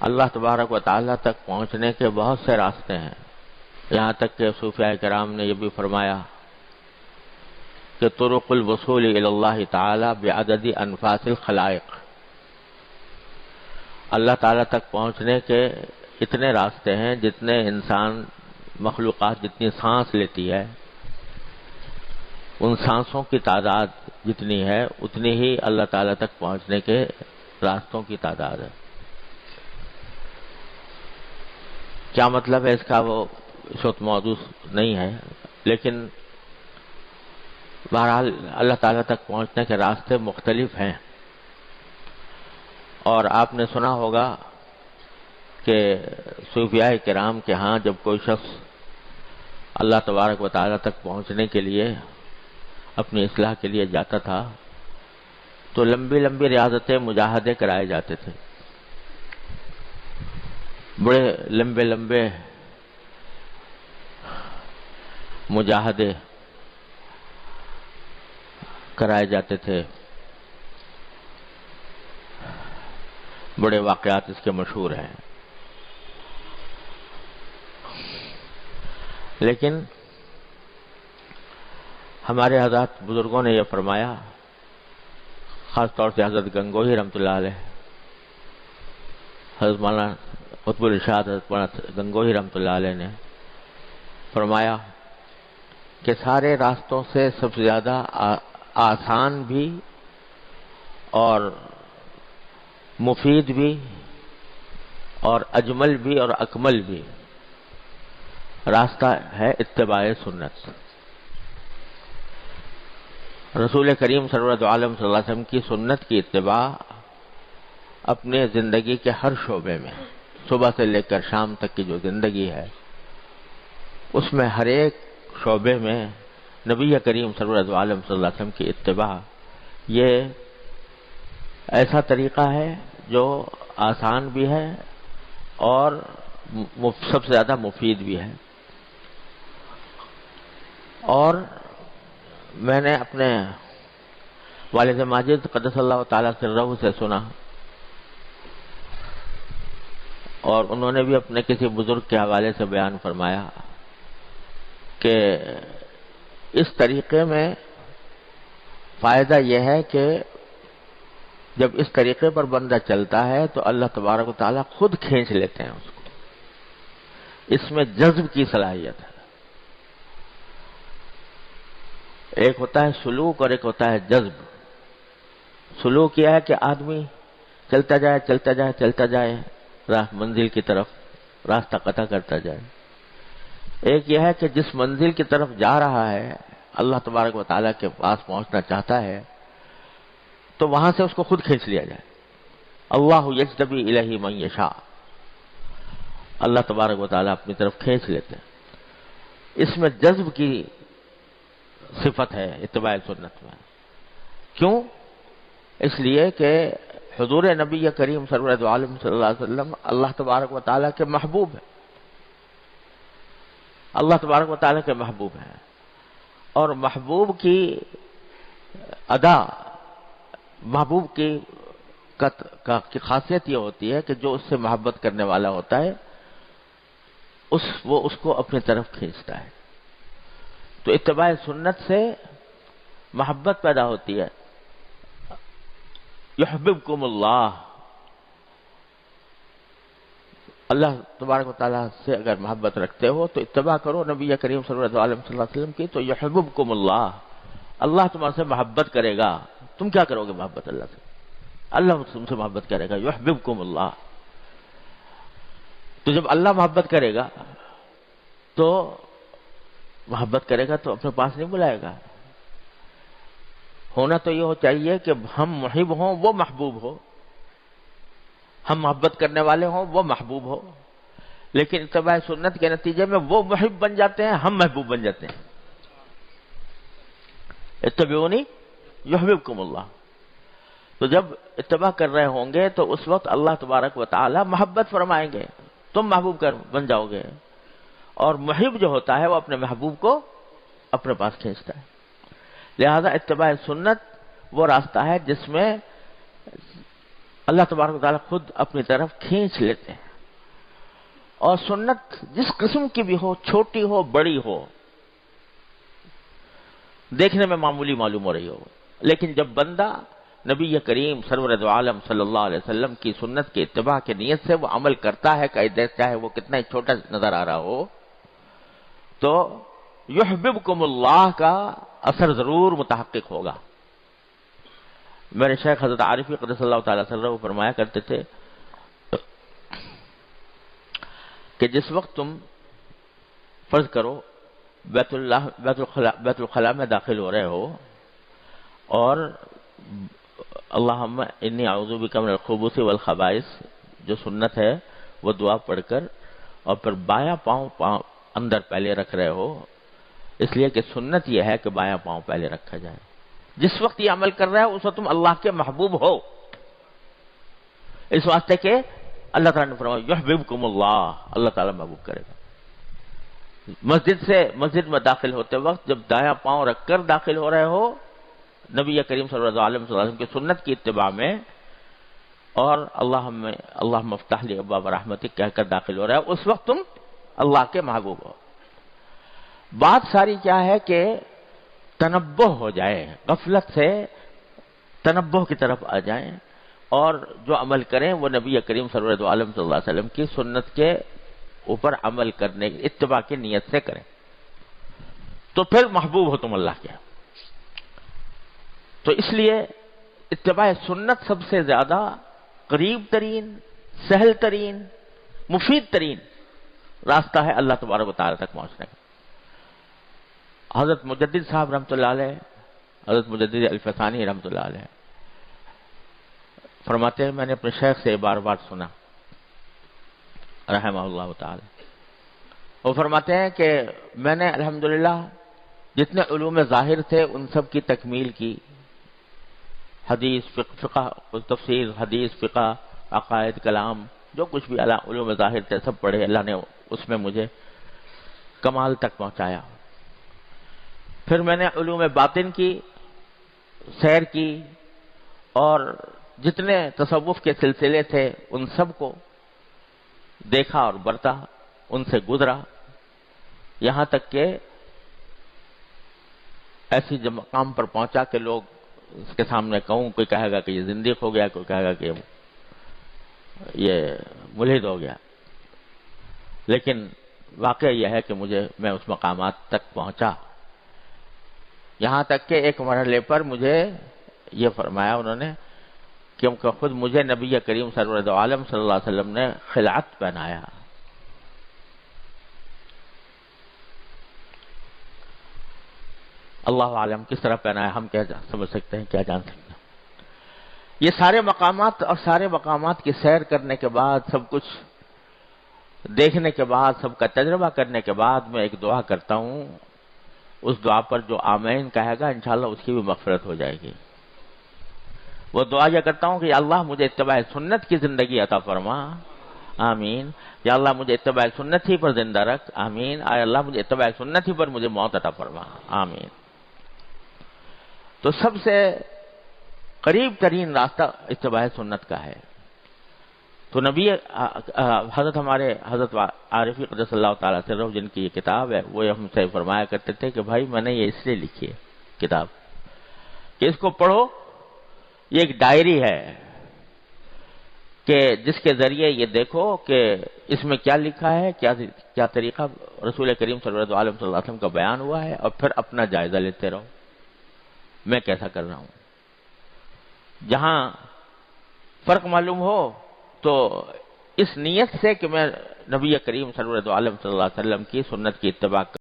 اللہ تبارک و تعالیٰ تک پہنچنے کے بہت سے راستے ہیں، یہاں تک کہ صوفیاء کرام نے یہ بھی فرمایا کہ طرق الوصول الی اللہ تعالی بعدد انفاس الخلائق، اللہ تعالیٰ تک پہنچنے کے اتنے راستے ہیں جتنے انسان مخلوقات جتنی سانس لیتی ہے، ان سانسوں کی تعداد جتنی ہے اتنی ہی اللہ تعالیٰ تک پہنچنے کے راستوں کی تعداد ہے۔ کیا مطلب ہے اس کا وہ اس وقت موضوع نہیں ہے، لیکن بہرحال اللہ تعالیٰ تک پہنچنے کے راستے مختلف ہیں۔ اور آپ نے سنا ہوگا کہ صوفیاء کرام کے ہاں جب کوئی شخص اللہ تبارک و تعالیٰ تک پہنچنے کے لیے اپنی اصلاح کے لیے جاتا تھا تو لمبی لمبی ریاضتیں مجاہدے کرائے جاتے تھے، بڑے لمبے لمبے مجاہدے کرائے جاتے تھے، بڑے واقعات اس کے مشہور ہیں۔ لیکن ہمارے حضرات بزرگوں نے یہ فرمایا، خاص طور سے حضرت گنگوہی رحمۃ اللہ علیہ، حضرت مولانا قطب الارشاد حضرت مولانا گنگوہی رحمۃ اللہ علیہ نے فرمایا کہ سارے راستوں سے سب سے زیادہ آسان بھی اور مفید بھی اور اجمل بھی اور اکمل بھی راستہ ہے اتباع سنت۔ رسول کریم سرورت عالم صلی اللہ علیہ وسلم کی سنت کی اتباع اپنے زندگی کے ہر شعبے میں، صبح سے لے کر شام تک کی جو زندگی ہے اس میں ہر ایک شعبے میں نبی کریم سرورت عالم صلی اللہ علیہ وسلم کی اتباع یہ ایسا طریقہ ہے جو آسان بھی ہے اور سب سے زیادہ مفید بھی ہے۔ اور میں نے اپنے والد ماجد قدس اللہ تعالیٰ سرہ سے سنا، اور انہوں نے بھی اپنے کسی بزرگ کے حوالے سے بیان فرمایا کہ اس طریقے میں فائدہ یہ ہے کہ جب اس طریقے پر بندہ چلتا ہے تو اللہ تبارک و تعالیٰ خود کھینچ لیتے ہیں اس کو، اس میں جذب کی صلاحیت ہے۔ ایک ہوتا ہے سلوک اور ایک ہوتا ہے جذب۔ سلوک یہ ہے کہ آدمی چلتا جائے چلتا جائے چلتا جائے منزل کی طرف راستہ قطع کرتا جائے۔ ایک یہ ہے کہ جس منزل کی طرف جا رہا ہے اللہ تبارک و تعالیٰ کے پاس پہنچنا چاہتا ہے تو وہاں سے اس کو خود کھینچ لیا جائے۔ اللہ یجتبی الیہ من یشاء، اللہ تبارک و تعالیٰ اپنی طرف کھینچ لیتے ہیں۔ اس میں جذب کی صفت ہے اتباع سنت میں۔ کیوں؟ اس لیے کہ حضور نبی کریم سرورت عالم صلی اللہ علیہ وسلم اللہ تبارک و تعالیٰ کے محبوب ہیں، اللہ تبارک و تعالیٰ کے محبوب ہیں، اور محبوب کی ادا، محبوب کی خاصیت یہ ہوتی ہے کہ جو اس سے محبت کرنے والا ہوتا ہے وہ اس کو اپنی طرف کھینچتا ہے۔ تو اتباع سنت سے محبت پیدا ہوتی ہے۔ یحببکم اللہ، اللہ تبارک و تعالیٰ سے اگر محبت رکھتے ہو تو اتباع کرو نبی کریم صلی اللہ علیہ وسلم کی، تو یحببکم اللہ، اللہ تمہارے سے محبت کرے گا۔ تم کیا کرو گے محبت اللہ سے؟ اللہ تم سے محبت کرے گا۔ یحببکم اللہ، تو جب اللہ محبت کرے گا تو محبت کرے گا تو اپنے پاس نہیں بلائے گا۔ ہونا تو یہ چاہیے کہ ہم محب ہوں وہ محبوب ہو، ہم محبت کرنے والے ہوں وہ محبوب ہو، لیکن اتباع سنت کے نتیجے میں وہ محب بن جاتے ہیں، ہم محبوب بن جاتے ہیں۔ اتبعونی یحببکم اللہ، تو جب اتباع کر رہے ہوں گے تو اس وقت اللہ تبارک و تعالی محبت فرمائیں گے، تم محبوب بن جاؤ گے، اور محب جو ہوتا ہے وہ اپنے محبوب کو اپنے پاس کھینچتا ہے۔ لہذا اتباع سنت وہ راستہ ہے جس میں اللہ تبارک و تعالیٰ خود اپنی طرف کھینچ لیتے ہیں. اور سنت جس قسم کی بھی ہو، چھوٹی ہو بڑی ہو، دیکھنے میں معمولی معلوم ہو رہی ہو، لیکن جب بندہ نبی کریم سرور دو عالم صلی اللہ علیہ وسلم کی سنت کے اتباع کی نیت سے وہ عمل کرتا ہے، چاہے وہ کتنا ہی چھوٹا نظر آ رہا ہو، تو یحببکم اللہ کا اثر ضرور متحقق ہوگا. میرے شیخ حضرت عارفی قدس اللہ تعالیٰ سرہ فرمایا کرتے تھے کہ جس وقت تم فرض کرو بیت الخلاء میں داخل ہو رہے ہو اور اللہم انی اعوذ بک من الخبث والخبائث جو سنت ہے وہ دعا پڑھ کر اور پھر بایاں پاؤں اندر پہلے رکھ رہے ہو، اس لیے کہ سنت یہ ہے کہ بایاں پاؤں پہلے رکھا جائے. جس وقت یہ عمل کر رہا ہے اس وقت تم اللہ کے محبوب ہو، اس واسطے کہ اللہ تعالیٰ نے فرمایا یحببکم اللہ، اللہ تعالیٰ محبوب کرے گا. مسجد میں داخل ہوتے وقت جب دایاں پاؤں رکھ کر داخل ہو رہے ہو نبی کریم صلی اللہ علیہ وسلم کی سنت کی اتباع میں، اور اللہم افتح لی ابواب رحمتک کہہ کر داخل ہو رہا ہے، اس وقت تم اللہ کے محبوب ہو. بات ساری کیا ہے کہ تنبہ ہو جائے، غفلت سے تنبہ کی طرف آ جائیں اور جو عمل کریں وہ نبی کریم صلی اللہ علیہ وسلم کی سنت کے اوپر عمل کرنے اتباع کی نیت سے کریں، تو پھر محبوب ہو تم اللہ کے. تو اس لیے اتباع سنت سب سے زیادہ قریب ترین، سہل ترین، مفید ترین راستہ ہے اللہ تبارک و تعالیٰ تک پہنچنے کا. حضرت مجدد صاحب رحمۃ اللہ علیہ، حضرت مجدد الفسانی رحمۃ اللہ علیہ فرماتے ہیں، میں نے اپنے شیخ سے بار بار سنا رحمہ اللہ تعالی، وہ فرماتے ہیں کہ میں نے الحمدللہ جتنے علوم ظاہر تھے ان سب کی تکمیل کی، حدیث فقہ تفسیر، حدیث فقہ، عقائد، کلام، جو کچھ بھی علوم ظاہر تھے سب پڑھے، اللہ نے اس میں مجھے کمال تک پہنچایا. پھر میں نے علوم باطن کی سیر کی اور جتنے تصوف کے سلسلے تھے ان سب کو دیکھا اور برتا، ان سے گزرا، یہاں تک کہ ایسی مقام پر پہنچا کہ لوگ اس کے سامنے کہوں، کوئی کہے گا کہ یہ زندیق ہو گیا، کوئی کہے گا کہ یہ ملحد ہو گیا، لیکن واقعہ یہ ہے کہ میں اس مقامات تک پہنچا. یہاں تک کہ ایک مرحلے پر مجھے یہ فرمایا انہوں نے کیونکہ خود مجھے نبی کریم سرور عالم صلی اللہ علیہ وسلم نے خلعت پہنایا. اللہ عالم کس طرح پہنایا ہم کیا سمجھ سکتے ہیں، کیا جان سکتے ہیں. یہ سارے مقامات اور سارے مقامات کی سیر کرنے کے بعد، سب کچھ دیکھنے کے بعد، سب کا تجربہ کرنے کے بعد میں ایک دعا کرتا ہوں، اس دعا پر جو آمین کہے گا انشاءاللہ اس کی بھی مغفرت ہو جائے گی. وہ دعا یہ کرتا ہوں کہ یا اللہ مجھے اتباع سنت کی زندگی عطا فرما، آمین. یا اللہ مجھے اتباع سنت ہی پر زندہ رکھ، آمین. اے اللہ مجھے اتباع سنت ہی پر مجھے موت عطا فرما، آمین. تو سب سے قریب ترین راستہ اتباع سنت کا ہے. تو نبی حضرت عارفی قدس اللہ تعالیٰ سے روح جن کی یہ کتاب ہے، وہ ہم سے فرمایا کرتے تھے کہ بھائی میں نے یہ اس لیے لکھی ہے کتاب کہ اس کو پڑھو، یہ ایک ڈائری ہے کہ جس کے ذریعے یہ دیکھو کہ اس میں کیا لکھا ہے، کیا طریقہ رسول کریم صلی اللہ علیہ وسلم کا بیان ہوا ہے، اور پھر اپنا جائزہ لیتے رہو میں کیسا کر رہا ہوں. جہاں فرق معلوم ہو تو اس نیت سے کہ میں نبی کریم صلی اللہ علیہ وسلم کی سنت کی اتباع